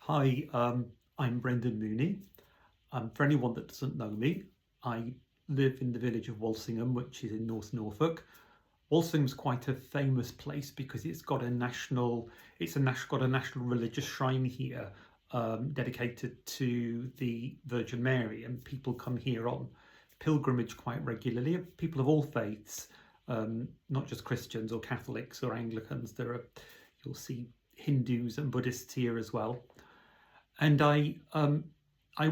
Hi, I'm Brendan Mooney. For anyone that doesn't know me, I live in the village of Walsingham, which is in North Norfolk. Walsingham's quite a famous place because got a national religious shrine here, dedicated to the Virgin Mary, and people come here on pilgrimage quite regularly. People of all faiths, not just Christians or Catholics or Anglicans. You'll see Hindus and Buddhists here as well. And I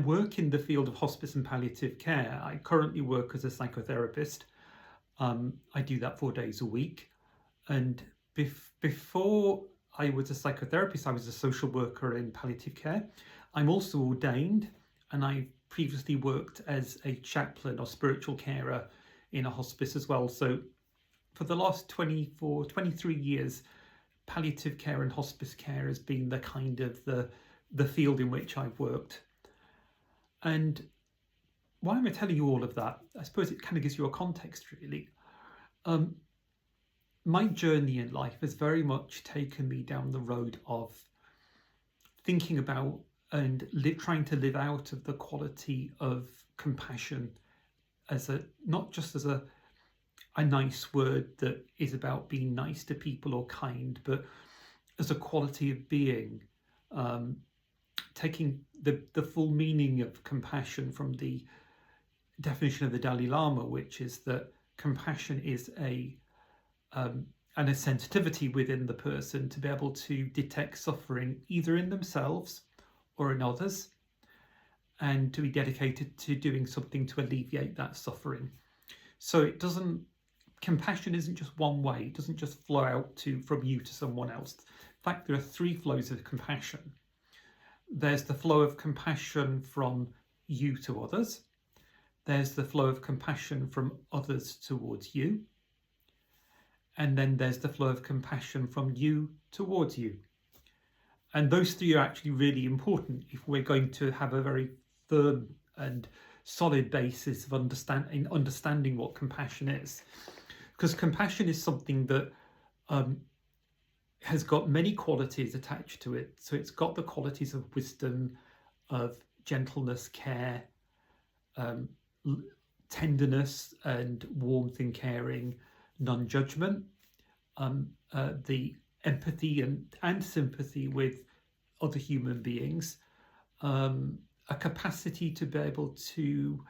work in the field of hospice and palliative care. I currently work as a psychotherapist. I do that 4 days a week. And before I was a psychotherapist, I was a social worker in palliative care. I'm also ordained, and I previously worked as a chaplain or spiritual carer in a hospice as well. So for the last 24, 23 years, palliative care and hospice care has been the field in which I've worked. And why am I telling you all of that? I suppose it kind of gives you a context, really. Um, my journey in life has very much taken me down the road of thinking about and trying to live out of the quality of compassion as not just as a nice word that is about being nice to people or kind, but as a quality of being. Taking the full meaning of compassion from the definition of the Dalai Lama, which is that compassion is and a sensitivity within the person to be able to detect suffering either in themselves or in others, and to be dedicated to doing something to alleviate that suffering. So compassion isn't just one way. It doesn't just flow out from you to someone else. In fact, there are three flows of compassion. There's the flow of compassion from you to others. There's the flow of compassion from others towards you. And then there's the flow of compassion from you towards you. And those three are actually really important if we're going to have a very firm and solid basis of understanding what compassion is. Because compassion is something that has got many qualities attached to it. So it's got the qualities of wisdom, of gentleness, care, tenderness and warmth and caring, non-judgment, the empathy and sympathy with other human beings, a capacity to be able to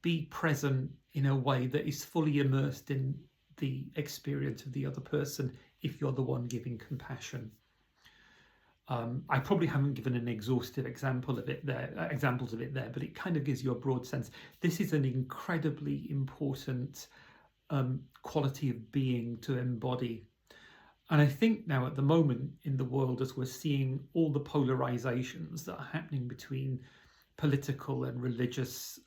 be present in a way that is fully immersed in the experience of the other person if you're the one giving compassion. I probably haven't given an exhaustive examples of it there, but it kind of gives you a broad sense. This is an incredibly important quality of being to embody. And I think now at the moment in the world, as we're seeing all the polarizations that are happening between political and religious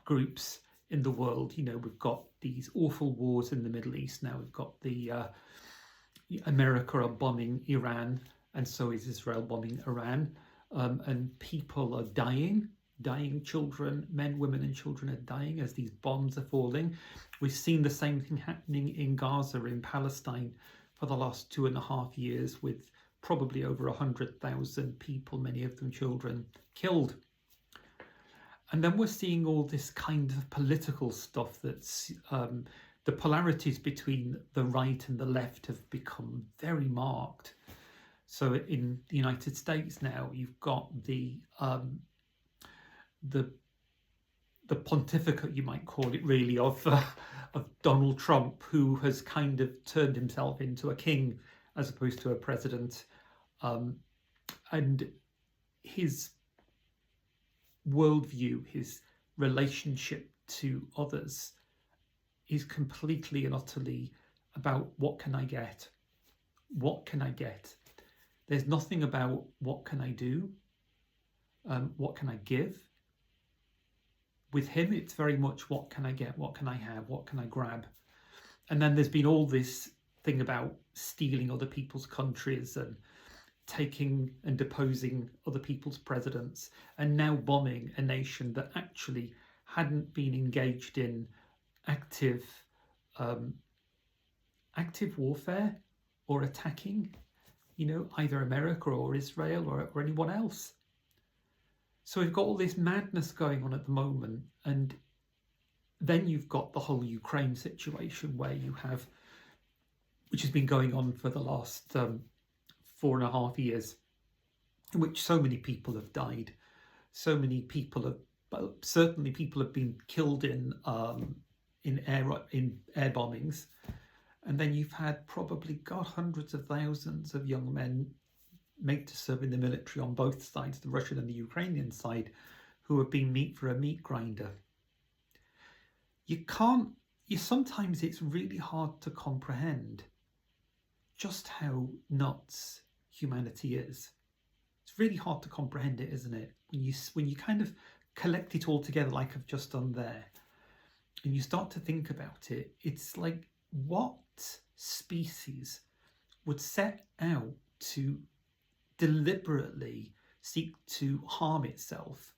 groups in the world, we've got these awful wars in the Middle East. Now we've got the America are bombing Iran, and so is Israel bombing Iran, and people are dying. Children, men, women and children are dying as these bombs are falling. We've seen the same thing happening in Gaza, in Palestine, for the last 2.5 years, with probably over 100,000 people, many of them children, killed. And then we're seeing all this kind of political stuff that's the polarities between the right and the left have become very marked. So in the United States now, you've got the pontificate, you might call it really, of Donald Trump, who has kind of turned himself into a king as opposed to a president, and his worldview, his relationship to others, is completely and utterly about what can I get? What can I get? There's nothing about what can I do? What can I give? With him, it's very much what can I get? What can I have? What can I grab? And then there's been all this thing about stealing other people's countries and taking and deposing other people's presidents, and now bombing a nation that actually hadn't been engaged in active warfare or attacking. either America or Israel or anyone else. So we've got all this madness going on at the moment, and then you've got the whole Ukraine situation where you have, which has been going on for the last 4.5 years, in which so many people have died, so many people have, certainly people have been killed in air bombings, and then you've had probably hundreds of thousands of young men made to serve in the military on both sides, the Russian and the Ukrainian side, who have been meat for a meat grinder. Sometimes it's really hard to comprehend just how nuts humanity is. It's really hard to comprehend it, isn't it? When you kind of collect it all together like I've just done there, and you start to think about it, it's like, what species would set out to deliberately seek to harm itself?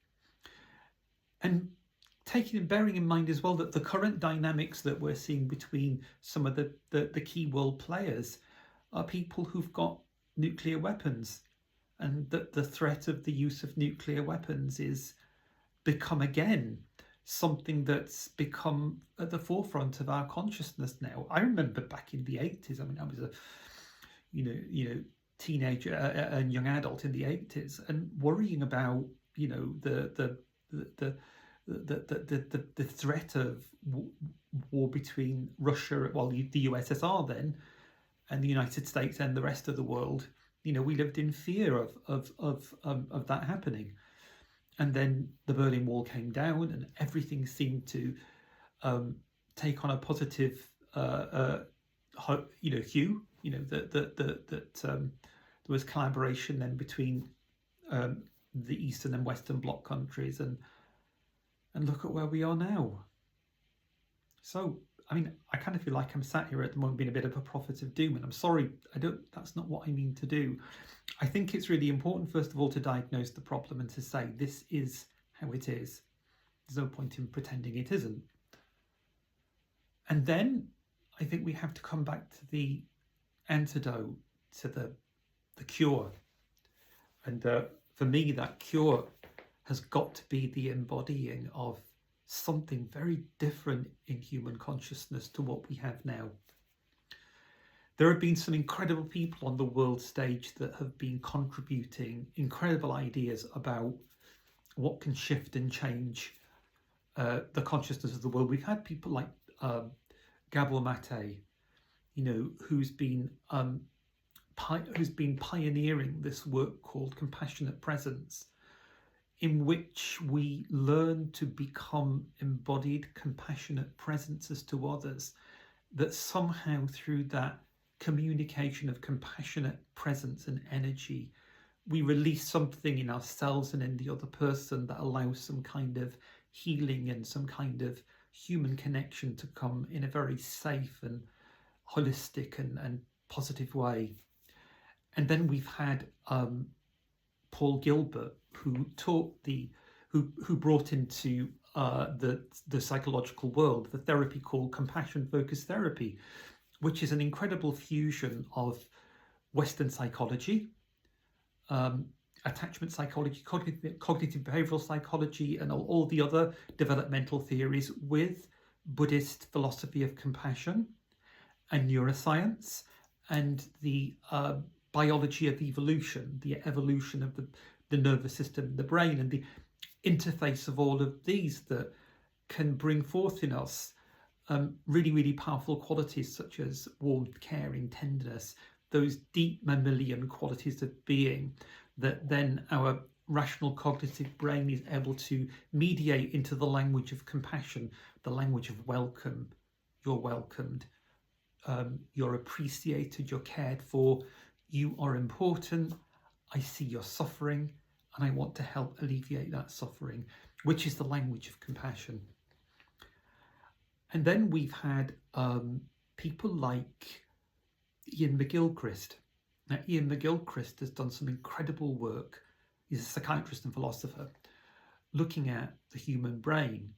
And bearing in mind as well that the current dynamics that we're seeing between some of the key world players are people who've got nuclear weapons, and that the threat of the use of nuclear weapons is become again something that's become at the forefront of our consciousness now. I remember back in the 80s, I mean, I was a teenager and young adult in the 80s, and worrying about the threat of war between Russia, the USSR then, and the United States and the rest of the world. We lived in fear of that happening. And then the Berlin Wall came down, and everything seemed to take on a positive hue. There was collaboration then between the Eastern and Western Bloc countries, and look at where we are now. So, I mean, I kind of feel like I'm sat here at the moment being a bit of a prophet of doom, and I'm sorry, that's not what I mean to do. I think it's really important, first of all, to diagnose the problem and to say this is how it is. There's no point in pretending it isn't. And then I think we have to come back to the antidote, to the cure. And for me, that cure has got to be the embodying of something very different in human consciousness to what we have now. There have been some incredible people on the world stage that have been contributing incredible ideas about what can shift and change the consciousness of the world. We've had people like Gabor Mate, who's been pioneering this work called Compassionate Presence, in which we learn to become embodied, compassionate presences to others, that somehow through that communication of compassionate presence and energy, we release something in ourselves and in the other person that allows some kind of healing and some kind of human connection to come in a very safe and holistic and positive way. And then we've had Paul Gilbert, who who brought into the psychological world the therapy called compassion focused therapy, which is an incredible fusion of Western psychology, attachment psychology, cognitive behavioral psychology, and all the other developmental theories with Buddhist philosophy of compassion and neuroscience and the biology of evolution, the evolution of the nervous system, the brain, and the interface of all of these that can bring forth in us really, really powerful qualities such as warmth, caring, tenderness, those deep mammalian qualities of being that then our rational cognitive brain is able to mediate into the language of compassion, the language of welcome. You're welcomed, you're appreciated, you're cared for, you are important, I see your suffering, and I want to help alleviate that suffering, which is the language of compassion. And then we've had people like Iain McGilchrist. Now, Iain McGilchrist has done some incredible work. He's a psychiatrist and philosopher looking at the human brain.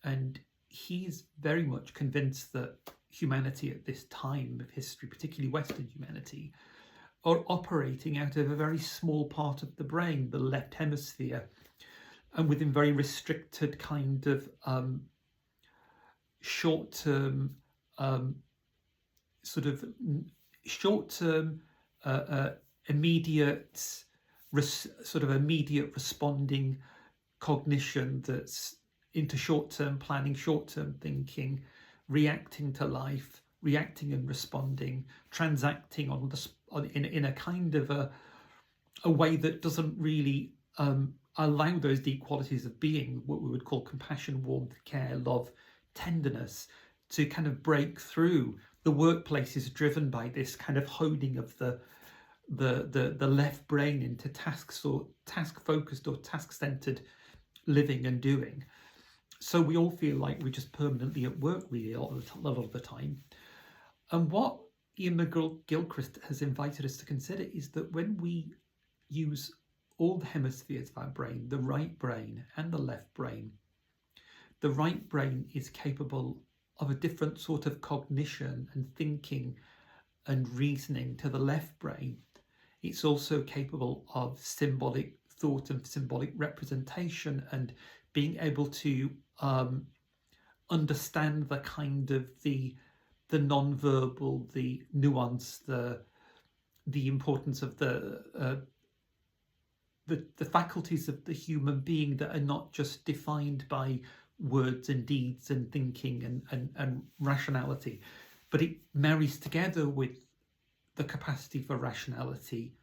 And he's very much convinced that humanity at this time of history, particularly Western humanity, are operating out of a very small part of the brain, the left hemisphere, and within very restricted kind of short-term, sort of short-term, immediate, sort of immediate responding cognition that's into short-term planning, short-term thinking, reacting to life, reacting and responding, transacting on the in a kind of a way that doesn't really allow those deep qualities of being, what we would call compassion, warmth, care, love, tenderness, to kind of break through. The workplace is driven by this kind of honing of the left brain into tasks, or task-focused or task-centered living and doing. So we all feel like we're just permanently at work really a lot of the time. And what Iain McGilchrist has invited us to consider is that when we use all the hemispheres of our brain, the right brain and the left brain, the right brain is capable of a different sort of cognition and thinking and reasoning to the left brain. It's also capable of symbolic thought and symbolic representation, and being able to understand the kind of the non-verbal, the nuance, the importance of the faculties of the human being that are not just defined by words and deeds and thinking and rationality, but it marries together with the capacity for rationality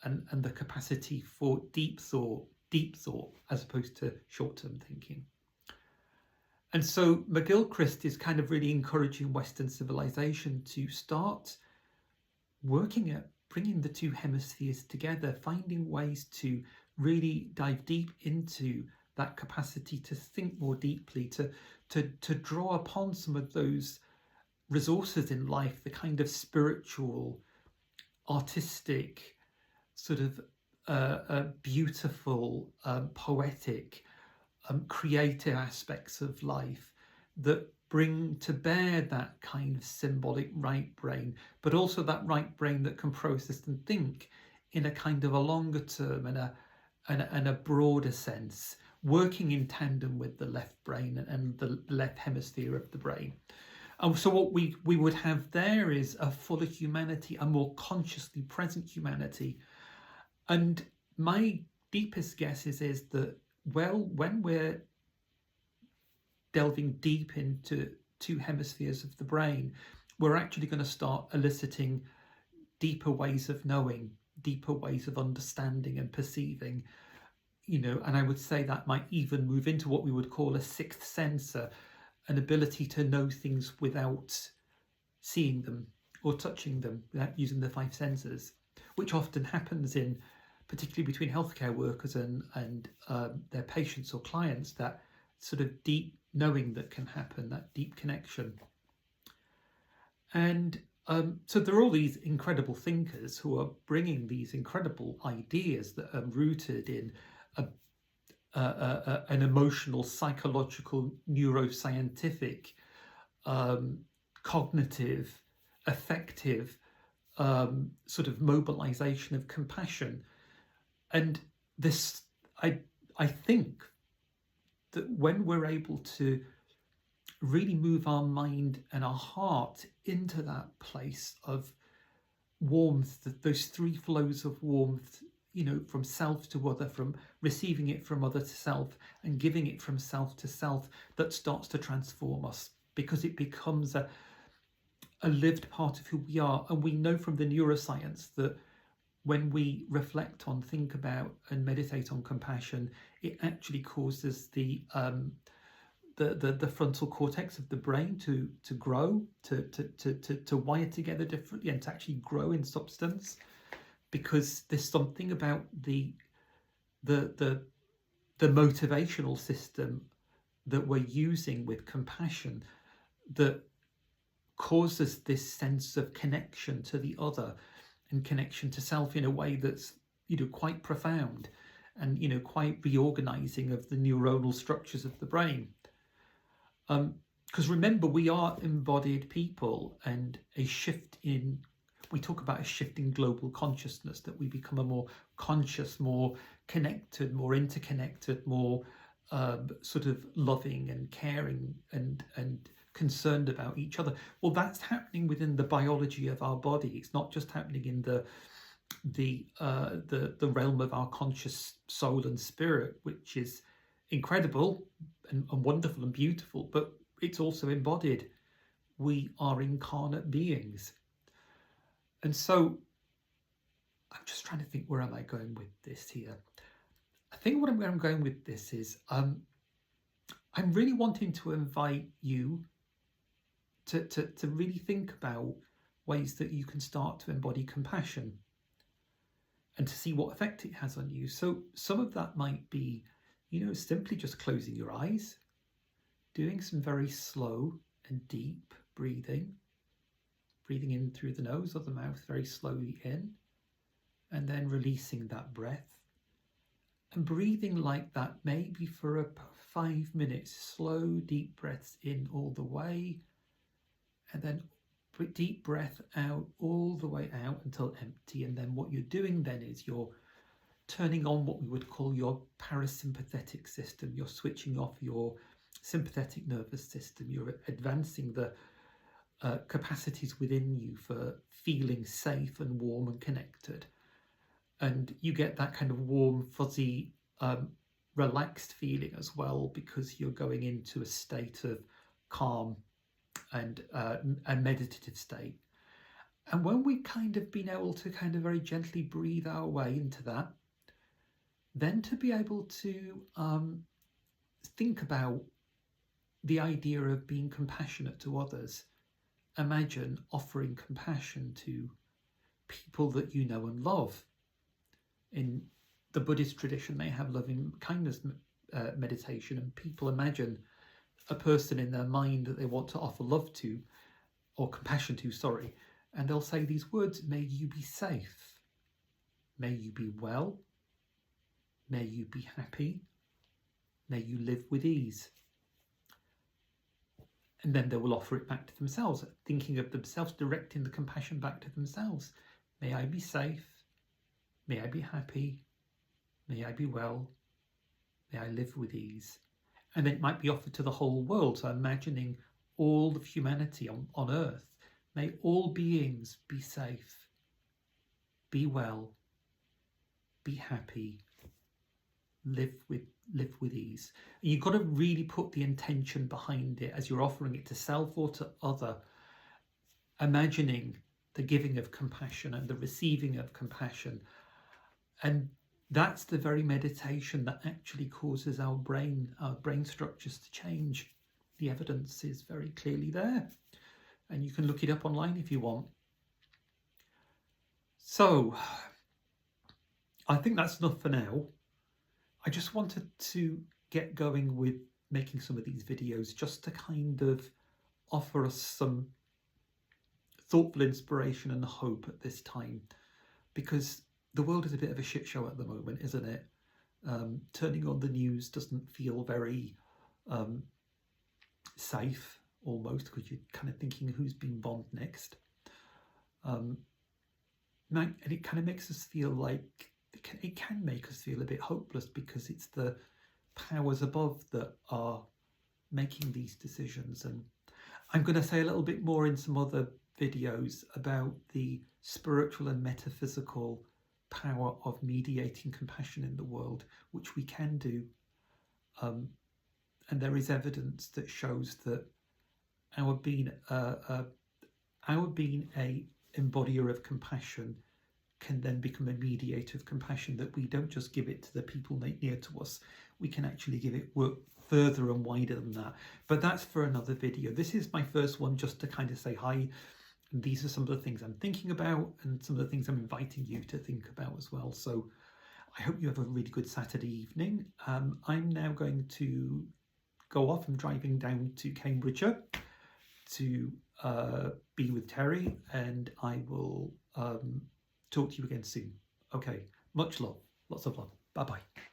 and the capacity for deep thought as opposed to short-term thinking. And so McGilchrist is kind of really encouraging Western civilization to start working at bringing the two hemispheres together, finding ways to really dive deep into that capacity to think more deeply, to draw upon some of those resources in life, the kind of spiritual, artistic, sort of beautiful, poetic, creative aspects of life that bring to bear that kind of symbolic right brain, but also that right brain that can process and think in a kind of a longer term and a broader sense, working in tandem with the left brain and the left hemisphere of the brain. And so what we would have there is a fuller humanity, a more consciously present humanity. And my deepest guess is that, well, when we're delving deep into two hemispheres of the brain, we're actually going to start eliciting deeper ways of knowing, deeper ways of understanding and perceiving, and I would say that might even move into what we would call a sixth sense, an ability to know things without seeing them or touching them, without using the five senses, which often happens in, particularly between healthcare workers and their patients or clients, that sort of deep knowing that can happen, that deep connection. And so there are all these incredible thinkers who are bringing these incredible ideas that are rooted in an emotional, psychological, neuroscientific, cognitive, affective sort of mobilization of compassion. And this, I think that when we're able to really move our mind and our heart into that place of warmth, those three flows of warmth, from self to other, from receiving it from other to self, and giving it from self to self, that starts to transform us, because it becomes a lived part of who we are. And we know from the neuroscience that when we reflect on, think about, and meditate on compassion, it actually causes the frontal cortex of the brain to grow, to wire together differently, and to actually grow in substance, because there's something about the motivational system that we're using with compassion that causes this sense of connection to the other and connection to self in a way that's quite profound and quite reorganizing of the neuronal structures of the brain. Because remember, we are embodied people, and a shift in we talk about a shifting global consciousness, that we become a more conscious, more connected, more interconnected, more sort of loving and caring and concerned about each other. Well, that's happening within the biology of our body. It's not just happening in the realm of our conscious soul and spirit, which is incredible and wonderful and beautiful, but it's also embodied. We are incarnate beings. And so I'm just trying to think, where am I going with this here? I think where I'm going with this is I'm really wanting to invite you to really think about ways that you can start to embody compassion and to see what effect it has on you. So some of that might be, simply just closing your eyes, doing some very slow and deep breathing in through the nose or the mouth, very slowly in, and then releasing that breath. And breathing like that, maybe for 5 minutes, slow, deep breaths in all the way, and then deep breath out all the way out until empty. And then what you're doing then is you're turning on what we would call your parasympathetic system. You're switching off your sympathetic nervous system. You're advancing the capacities within you for feeling safe and warm and connected. And you get that kind of warm, fuzzy, relaxed feeling as well, because you're going into a state of calm and a meditative state. And when we've kind of been able to kind of very gently breathe our way into that, then to be able to think about the idea of being compassionate to others. Imagine offering compassion to people that you know and love. In the Buddhist tradition, they have loving kindness meditation, and people imagine a person in their mind that they want to offer love to, or compassion to, sorry, and they'll say these words: may you be safe, may you be well, may you be happy, may you live with ease. And then they will offer it back to themselves, thinking of themselves, directing the compassion back to themselves. May I be safe, may I be happy, may I be well, may I live with ease. And then it might be offered to the whole world, so imagining all of humanity on earth. May all beings be safe, be well, be happy, live with ease. And you've got to really put the intention behind it as you're offering it to self or to other, imagining the giving of compassion and the receiving of compassion. And that's the very meditation that actually causes our brain structures to change. The evidence is very clearly there, and you can look it up online if you want. So I think that's enough for now. I just wanted to get going with making some of these videos just to kind of offer us some thoughtful inspiration and hope at this time, because the world is a bit of a shit show at the moment, isn't it? Turning on the news doesn't feel very safe, almost, because you're kind of thinking who's being bombed next. And it kind of makes us feel like, it can make us feel a bit hopeless, because it's the powers above that are making these decisions. And I'm going to say a little bit more in some other videos about the spiritual and metaphysical power of mediating compassion in the world, which we can do. And there is evidence that shows that our being a embodier of compassion can then become a mediator of compassion, that we don't just give it to the people near to us, we can actually give it work further and wider than that. But that's for another video. This is my first one just to kind of say hi. And these are some of the things I'm thinking about, and some of the things I'm inviting you to think about as well. So I hope you have a really good Saturday evening. I'm now going to go off. I'm driving down to Cambridgeshire to be with Terry, and I will talk to you again soon. Okay, much love, lots of love. Bye-bye.